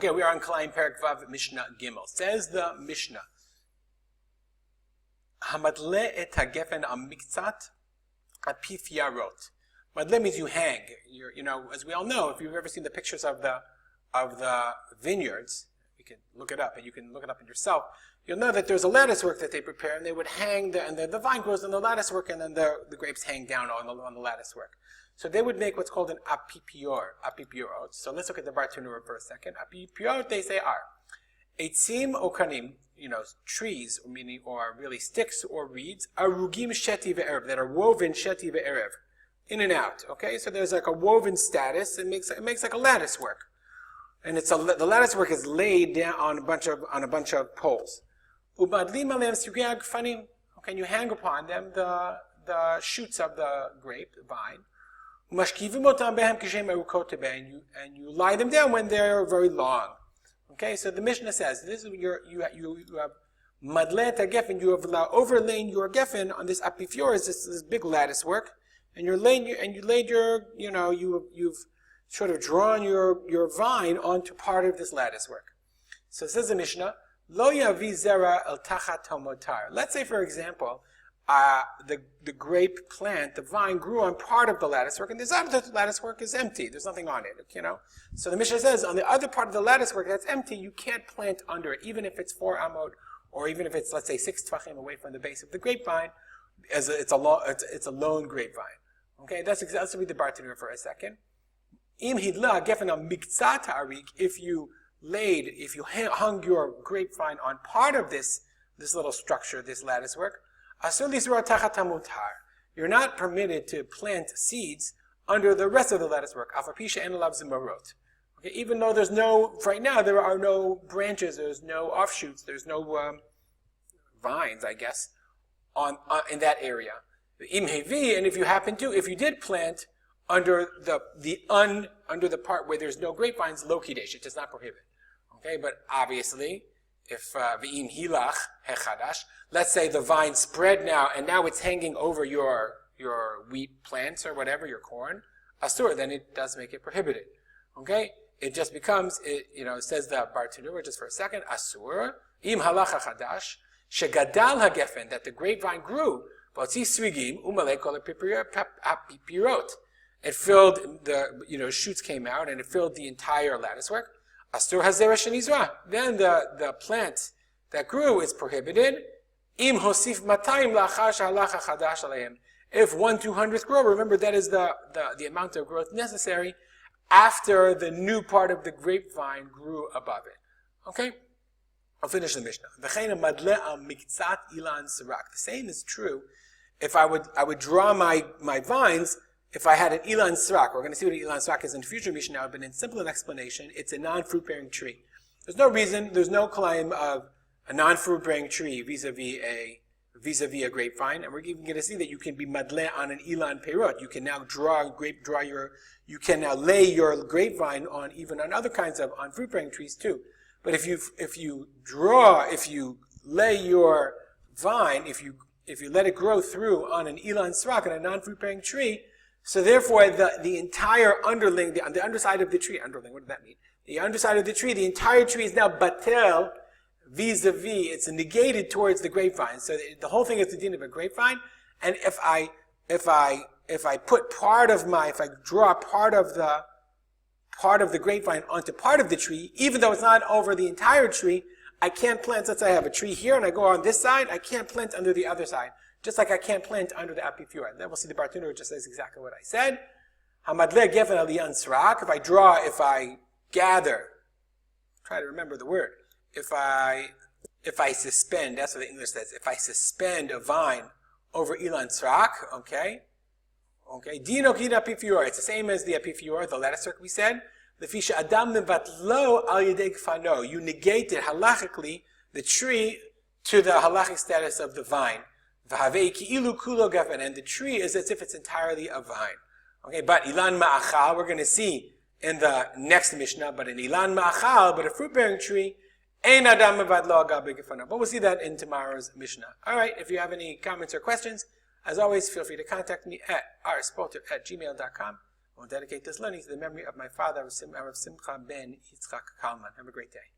Okay, we are on Kilayim Perek Vav Mishnah Gimel. Says the Mishnah, Hamadle et hagefen amiktzat apif yarot. Madle means you hang. As we all know, if you've ever seen the pictures of the vineyards, you can look it up, and you can look it up in yourself. You'll know that there's a lattice work that they prepare, and they would hang, and the vine grows on the lattice work, and then the grapes hang down on the lattice work. So they would make what's called an apipiorot. So let's look at the Bartanura for a second. Apipiorot, they say, are eitzim okanim, trees, or really sticks or reeds, arugim sheti ve'erev, that are woven sheti ve'erev, in and out. Okay, so there's like a woven status. It makes like a lattice work, and the lattice work is laid down on a bunch of poles. Ubadlim aleim sugei agfanim. Okay, and you hang upon them the shoots of the grape, the vine. And you lie them down when they're very long. Okay, so the Mishnah says this is you have madlet gefen. You have overlain your gefen on this apifior, this big lattice work, and you've sort of drawn your vine onto part of this lattice work. So it says the Mishnah, lo yavi zera el tachat hamotar. Let's say, for example, the grape plant, the vine grew on part of the latticework, and the other latticework is empty. There's nothing on it, So the Mishnah says, on the other part of the latticework that's empty, you can't plant under it, even if it's 4 amot, or even if it's, let's say, 6 tvachim away from the base of the grapevine, it's a lone grapevine. Okay, that's exactly the Bartanura for a second. Im hidla gefen al miktzat arik, if you hung your grapevine on part of this little structure, this latticework, you're not permitted to plant seeds under the rest of the lattice work. Okay, even though right now there are no branches, there's no offshoots, there's no vines, I guess, in that area. And if you did plant under the part where there's no grapevines, lo kidesh, it does not prohibit. Okay, but obviously, if v'im hilach hechadash, let's say the vine spread now, and now it's hanging over your wheat plants or whatever, your corn, asur, then it does make it prohibited. Okay, it just becomes, it says the Bartanura just for a second, asur im halach hechadash shegadal hagefen, that the grapevine grew, v'otzi swigim umalei kol apipirot. It filled the shoots came out and it filled the entire lattice work. Astur hazera shenizra. Then the plant that grew is prohibited. Im hosif matayim lachar shehalacha chadash aleim. If 1/200th grow, remember that is the amount of growth necessary after the new part of the grapevine grew above it. Okay, I'll finish the Mishnah. V'chein madle al miktzat ilan sirak. The same is true if I would draw my vines. If I had an ilan srak, we're going to see what an ilan srak is in the future Mishnah, but in simple an explanation, it's a non-fruit-bearing tree. There's no Kilayim of a non-fruit-bearing tree vis-a-vis a grapevine, and we're even going to see that you can be madle on an ilan perot. You can now you can now lay your grapevine on other kinds of on fruit-bearing trees too. But if you lay your vine, if you let it grow through on an ilan srak, on a non-fruit-bearing tree, so therefore, the entire underling, the underside of the tree, what does that mean? The underside of the tree, the entire tree is now batel, vis-a-vis, it's negated towards the grapevine. So the whole thing is the din of a grapevine, and if I draw part of the grapevine onto part of the tree, even though it's not over the entire tree, I can't plant, let's say I have a tree here and I go on this side, I can't plant under the other side. Just like I can't plant under the apifior. Then we'll see the Bartanura just says exactly what I said. Hamadle gefen aliyan srak. If I gather, try to remember the word. If I suspend, that's what the English says. If I suspend a vine over ilan srak, okay. Dino kina apifior. It's the same as the apifior, the lattice work we said. The fisha adam mevatlo al yedei gfano. You negated halachically the tree to the halachic status of the vine. And the tree is as if it's entirely a vine. Okay, but ilan ma'achal, we're going to see in the next Mishnah, but in ilan ma'achal, but a fruit-bearing tree, ein adam mevad lo agabe gefanav. But we'll see that in tomorrow's Mishnah. All right, if you have any comments or questions, as always, feel free to contact me at rspoter@gmail.com. I will dedicate this learning to the memory of my father, Harav Simcha ben Yitzchak Kalman. Have a great day.